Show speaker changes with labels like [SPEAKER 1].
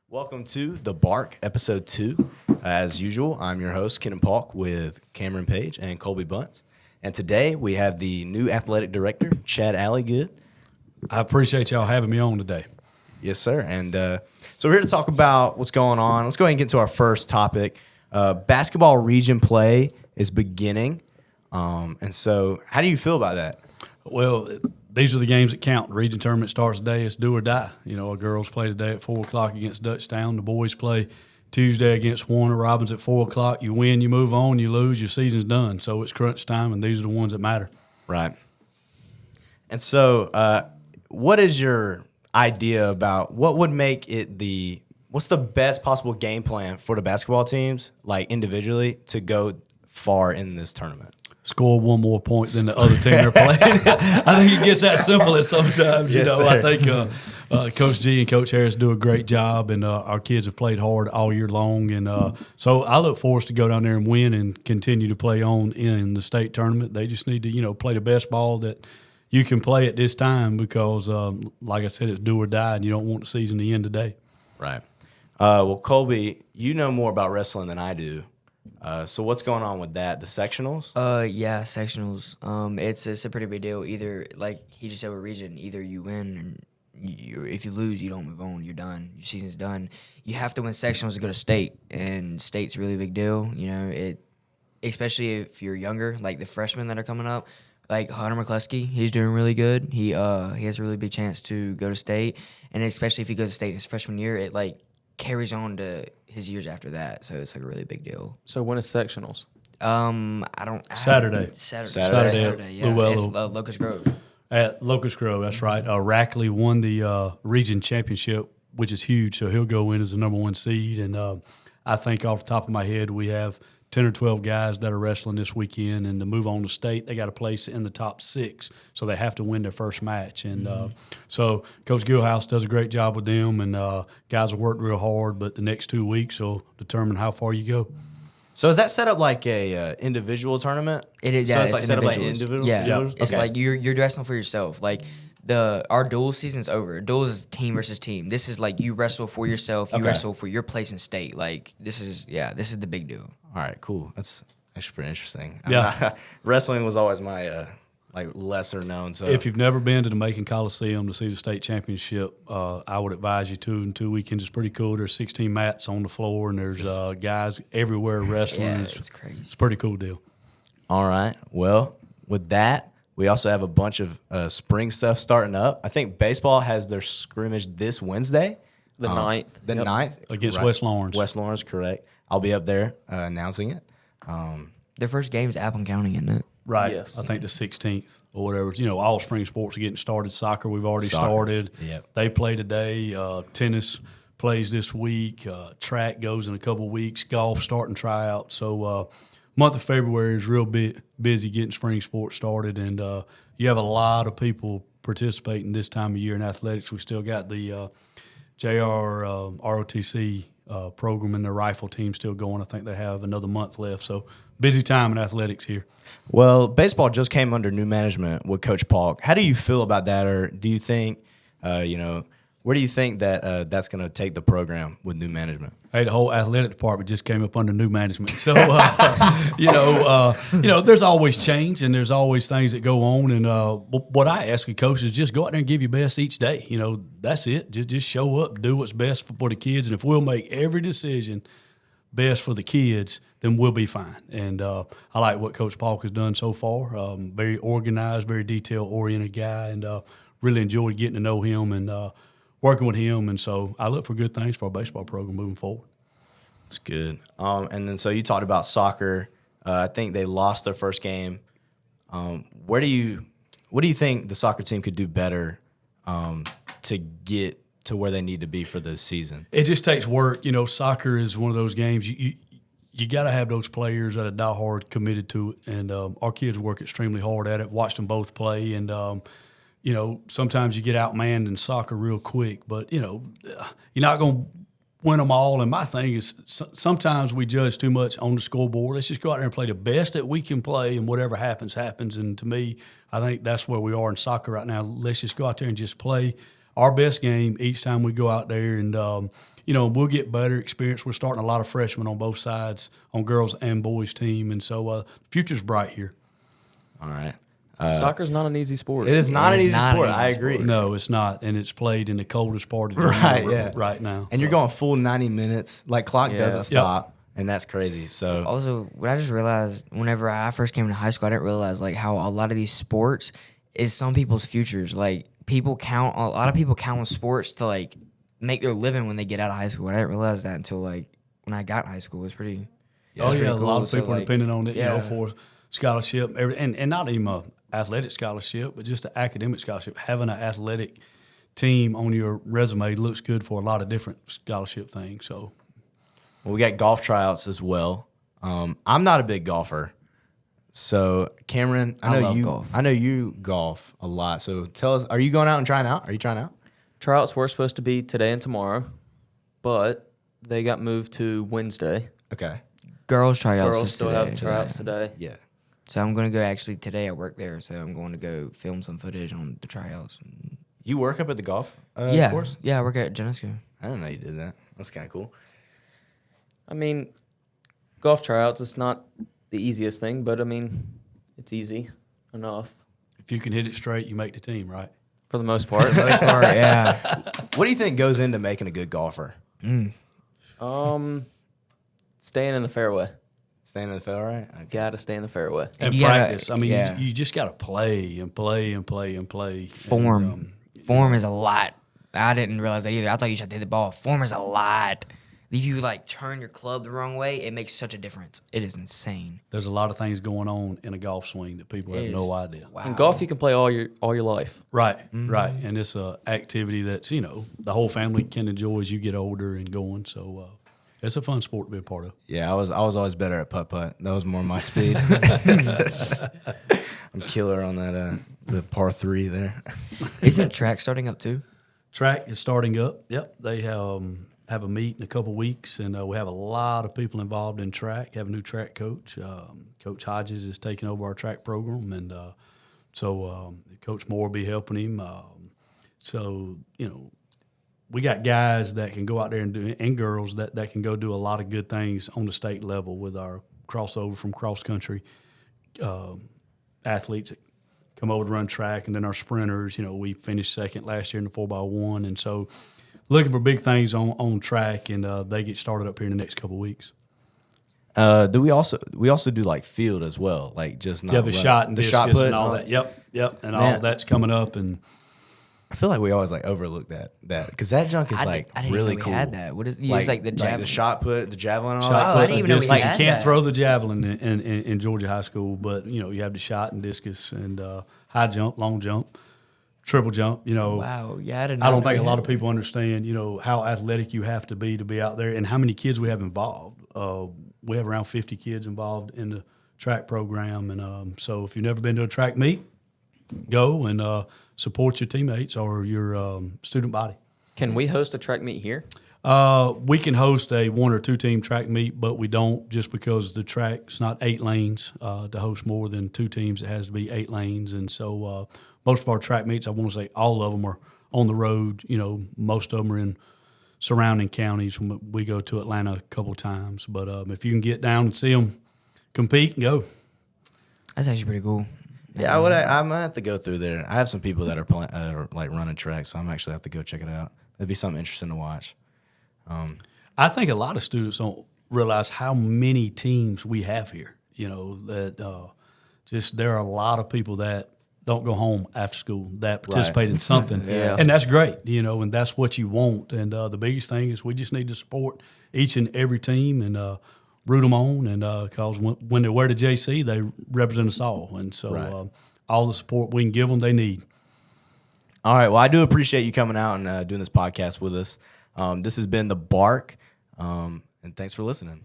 [SPEAKER 1] Welcome to The Bark, Episode 2. As usual, I'm your host, Ken and Paulk, with Cameron Page and Colby Bunce. And today we have the new athletic director, Chad Alligood.
[SPEAKER 2] I appreciate y'all having me on today.
[SPEAKER 1] Yes, sir. And so we're here to talk about what's going on. Let's go ahead and get into our first topic. Basketball region play is beginning. And so how do you feel about that?
[SPEAKER 2] Well, these are the games that count. The region tournament starts today. It's do or die. You know, our girls play today at 4 o'clock against Dutchtown. The boys play Tuesday against Warner Robins at 4 o'clock. You win, you move on. You lose, your season's done. So it's crunch time, and these are the ones that matter.
[SPEAKER 1] Right. And so what is your idea about what would make it what's the best possible game plan for the basketball teams, like individually, to go far in this tournament?
[SPEAKER 2] Score one more point than the other team they're playing. I think it gets that simple at sometimes.
[SPEAKER 1] Yes, sir.
[SPEAKER 2] I think Coach G and Coach Harris do a great job, and our kids have played hard all year long. And so I look for us to go down there and win and continue to play on in the state tournament. They just need to, play the best ball that you can play at this time because, like I said, it's do or die, and you don't want the season to end today.
[SPEAKER 1] Right. Well, Colby, you know more about wrestling than I do. So what's going on with that? The sectionals?
[SPEAKER 3] Yeah, sectionals. It's a pretty big deal. Either, like he just said with region, either you win and if you lose, you don't move on. You're done. Your season's done. You have to win sectionals to go to state, and state's a really big deal. Especially if you're younger, like the freshmen that are coming up. Like Hunter McCluskey, he's doing really good. He has a really big chance to go to state, and especially if he goes to state his freshman year, it carries on to his years after that. So it's a really big deal.
[SPEAKER 4] So when is sectionals?
[SPEAKER 2] Saturday.
[SPEAKER 3] Saturday. Yeah, it's Locust Grove.
[SPEAKER 2] At Locust Grove, that's right. Rackley won the region championship, which is huge. So he'll go in as the number one seed. And I think off the top of my head, we have 10 or 12 guys that are wrestling this weekend. And to move on to state, they got a place in the top 6. So they have to win their first match. And so Coach Gilhouse does a great job with them. And guys have worked real hard. But the next 2 weeks will determine how far you go.
[SPEAKER 1] So is that set up like a individual tournament?
[SPEAKER 3] It is.
[SPEAKER 1] So
[SPEAKER 3] Yeah,
[SPEAKER 1] it's like set up like individual.
[SPEAKER 3] Yeah, it's
[SPEAKER 1] Okay.
[SPEAKER 3] like you're wrestling for yourself. Like our dual season's over. Dual is team versus team. This is like you wrestle for yourself. You wrestle for your place in state. Like this is the big deal.
[SPEAKER 1] All right, cool. That's actually pretty interesting.
[SPEAKER 2] Yeah.
[SPEAKER 1] Wrestling was always my lesser known. So
[SPEAKER 2] If you've never been to the Macon Coliseum to see the state championship, I would advise you to. In 2 weekends, it's pretty cool. There's 16 mats on the floor, and there's guys everywhere wrestling.
[SPEAKER 3] Yeah, it's crazy.
[SPEAKER 2] It's a pretty cool deal.
[SPEAKER 1] all right. Well, with that, we also have a bunch of spring stuff starting up. I think baseball has their scrimmage this Wednesday.
[SPEAKER 4] The 9th.
[SPEAKER 1] The
[SPEAKER 4] Yep.
[SPEAKER 1] 9th.
[SPEAKER 2] Against
[SPEAKER 1] right.
[SPEAKER 2] West Lawrence.
[SPEAKER 1] West Lawrence, correct. I'll be up there announcing it.
[SPEAKER 3] Their first game's Appleton County, isn't it?
[SPEAKER 2] Right.
[SPEAKER 4] Yes.
[SPEAKER 2] I think the 16th or whatever. All spring sports are getting started. Soccer, we've already started.
[SPEAKER 1] Yep.
[SPEAKER 2] They play today. Tennis plays this week. Track goes in a couple weeks. Golf starting tryouts. So month of February is real busy getting spring sports started. And you have a lot of people participating this time of year in athletics. We still got the ROTC program and their rifle team still going. I think they have another month left. So busy time in athletics here.
[SPEAKER 1] Well, baseball just came under new management with Coach Paulk. How do you feel about that, or do you think, where do you think that that's going to take the program with new management?
[SPEAKER 2] Hey, the whole athletic department just came up under new management. So, there's always change and there's always things that go on. And what I ask of coaches is just go out there and give your best each day. That's it. Just show up, do what's best for the kids. And if we'll make every decision best for the kids, then we'll be fine. And I like what Coach Paulk has done so far. Very organized, very detail-oriented guy, and really enjoyed getting to know him and working with him. And so I look for good things for our baseball program moving forward.
[SPEAKER 1] That's good. And then so you talked about soccer. I think they lost their first game. What do you think the soccer team could do better to get to where they need to be for the season?
[SPEAKER 2] It just takes work. Soccer is one of those games you got to have those players that are diehard committed to it, and our kids work extremely hard at it. Watched them both play, and sometimes you get outmanned in soccer real quick, but you're not going to win them all. And my thing is sometimes we judge too much on the scoreboard. Let's just go out there and play the best that we can play, and whatever happens, happens. And to me, I think that's where we are in soccer right now. Let's just go out there and just play our best game each time we go out there. And we'll get better experience. We're starting a lot of freshmen on both sides, on girls and boys team, and so the future's bright here.
[SPEAKER 1] All right.
[SPEAKER 4] Soccer's not an easy sport.
[SPEAKER 1] It is not an
[SPEAKER 3] is
[SPEAKER 1] easy
[SPEAKER 3] not an
[SPEAKER 1] sport.
[SPEAKER 3] easy
[SPEAKER 1] I agree.
[SPEAKER 3] sport.
[SPEAKER 2] No, it's not, and it's played in the coldest part of the
[SPEAKER 1] Right,
[SPEAKER 2] year
[SPEAKER 1] yeah.
[SPEAKER 2] right now.
[SPEAKER 1] And you're going full 90 minutes. Like, clock
[SPEAKER 4] Yeah.
[SPEAKER 1] doesn't
[SPEAKER 2] Yep.
[SPEAKER 1] stop, and that's crazy. So,
[SPEAKER 3] Also, what I just realized whenever I first came to high school, I didn't realize like how a lot of these sports is some people's futures. Like a lot of people count on sports to like make their living when they get out of high school. I didn't realize that until like when I got in high school. It was pretty.
[SPEAKER 2] A lot
[SPEAKER 3] cool.
[SPEAKER 2] of
[SPEAKER 3] So,
[SPEAKER 2] people are
[SPEAKER 3] like,
[SPEAKER 2] depending on it,
[SPEAKER 3] yeah.
[SPEAKER 2] for scholarship, and not even a athletic scholarship, but just an academic scholarship. Having an athletic team on your resume looks good for a lot of different scholarship things. So,
[SPEAKER 1] well, we got golf tryouts as well. I'm not a big golfer. So, Cameron,
[SPEAKER 3] I love golf.
[SPEAKER 1] I know you golf a lot. So, tell us, are you going out and trying out? Are you trying out?
[SPEAKER 4] Tryouts were supposed to be today and tomorrow, but they got moved to Wednesday.
[SPEAKER 1] Okay.
[SPEAKER 3] Girls tryouts.
[SPEAKER 4] Girls
[SPEAKER 3] is
[SPEAKER 4] still
[SPEAKER 3] today.
[SPEAKER 4] have tryouts today.
[SPEAKER 1] Yeah.
[SPEAKER 3] So I'm gonna go actually today. I work there, so I'm going to go film some footage on the tryouts.
[SPEAKER 1] You work up at the golf
[SPEAKER 3] Yeah,
[SPEAKER 1] course?
[SPEAKER 3] yeah. I work at Genesco.
[SPEAKER 1] I didn't know you did that. That's kind of cool.
[SPEAKER 4] I mean, golf tryouts, it's not the easiest thing, but I mean, it's easy enough
[SPEAKER 2] if you can hit it straight, you make the team, right?
[SPEAKER 4] for the most part.
[SPEAKER 3] Yeah.
[SPEAKER 1] What do you think goes into making a good golfer?
[SPEAKER 4] Staying in the fairway.
[SPEAKER 1] Staying in the field, right? Okay.
[SPEAKER 4] Gotta stay in the fairway.
[SPEAKER 2] And
[SPEAKER 3] you gotta-
[SPEAKER 2] practice. I mean,
[SPEAKER 3] yeah.
[SPEAKER 2] you just got to play and play and play and play.
[SPEAKER 3] Form.
[SPEAKER 2] And,
[SPEAKER 3] Form is a lot. I didn't realize that either. I thought you should hit the ball. Form is a lot. If you like turn your club the wrong way, it makes such a difference. It is insane.
[SPEAKER 2] there's a lot of things going on in a golf swing that people have
[SPEAKER 3] It
[SPEAKER 2] no
[SPEAKER 3] is.
[SPEAKER 2] idea.
[SPEAKER 3] Wow.
[SPEAKER 4] In golf, you can play all your life.
[SPEAKER 2] Right, right. And it's a activity that's, the whole family can enjoy as you get older and going. So it's a fun sport to be a part of.
[SPEAKER 1] Yeah, I was always better at putt-putt. That was more my speed. I'm killer on that the par 3 there.
[SPEAKER 3] Isn't track starting up too?
[SPEAKER 2] Track is starting up. Yep. They have a meet in a couple weeks, and we have a lot of people involved in track. Have a new track coach. Coach Hodges is taking over our track program, and so Coach Moore will be helping him. We got guys that can go out there and do, and girls that can go do a lot of good things on the state level with our crossover from cross country athletes that come over to run track, and then our sprinters. We finished second last year in the 4x1, and so looking for big things on track, and they get started up here in the next couple of weeks.
[SPEAKER 1] Do we also do like field as well, like just not
[SPEAKER 2] The
[SPEAKER 1] run-
[SPEAKER 2] shot and
[SPEAKER 1] the
[SPEAKER 2] discus
[SPEAKER 1] shot put
[SPEAKER 2] and all that. Yep, and
[SPEAKER 1] Man.
[SPEAKER 2] all that's coming up, and
[SPEAKER 1] I feel like we always like overlook that because that junk is
[SPEAKER 3] I
[SPEAKER 1] like
[SPEAKER 3] didn't
[SPEAKER 1] really
[SPEAKER 3] even know
[SPEAKER 1] cool.
[SPEAKER 3] we had that. What is? It's like the javelin.
[SPEAKER 1] the shot put, the javelin, and all
[SPEAKER 2] shot
[SPEAKER 1] that.
[SPEAKER 3] I
[SPEAKER 2] put
[SPEAKER 3] didn't
[SPEAKER 2] and
[SPEAKER 3] even know we
[SPEAKER 2] discus.
[SPEAKER 3] had
[SPEAKER 2] You can't
[SPEAKER 3] that.
[SPEAKER 2] throw the javelin in Georgia high school, but you have the shot and discus and high jump, long jump, triple jump.
[SPEAKER 3] Wow. Yeah, I didn't.
[SPEAKER 2] I don't
[SPEAKER 3] know
[SPEAKER 2] think a
[SPEAKER 3] we
[SPEAKER 2] lot
[SPEAKER 3] had
[SPEAKER 2] of people understand, how athletic you have to be out there and how many kids we have involved. We have around 50 kids involved in the track program. And so if you've never been to a track meet, go and support your teammates or your student body.
[SPEAKER 4] Can we host a track meet here?
[SPEAKER 2] We can host a 1 or 2 team track meet, but we don't just because the track's not 8 lanes. To host more than 2 teams, it has to be 8 lanes. And so most of our track meets, I want to say all of them are on the road. Most of them are in surrounding counties. We go to Atlanta a couple of times. But if you can get down and see them compete, go.
[SPEAKER 3] That's actually pretty cool.
[SPEAKER 1] Yeah, I'm gonna have to go through there. I have some people that are like running track, so I'm actually have to go check it out. It'd be something interesting to watch.
[SPEAKER 2] I think a lot of students don't realize how many teams we have here. That just there are a lot of people that don't go home after school that participate in something,
[SPEAKER 4] Yeah.
[SPEAKER 2] and that's great. And that's what you want. And the biggest thing is we just need to support each and every team and root them on. And because when they wear the JC, they represent us all, and so
[SPEAKER 1] Right.
[SPEAKER 2] all the support we can give them, they need.
[SPEAKER 1] All right. Well, I do appreciate you coming out and doing this podcast with us. This has been The Bark, and thanks for listening.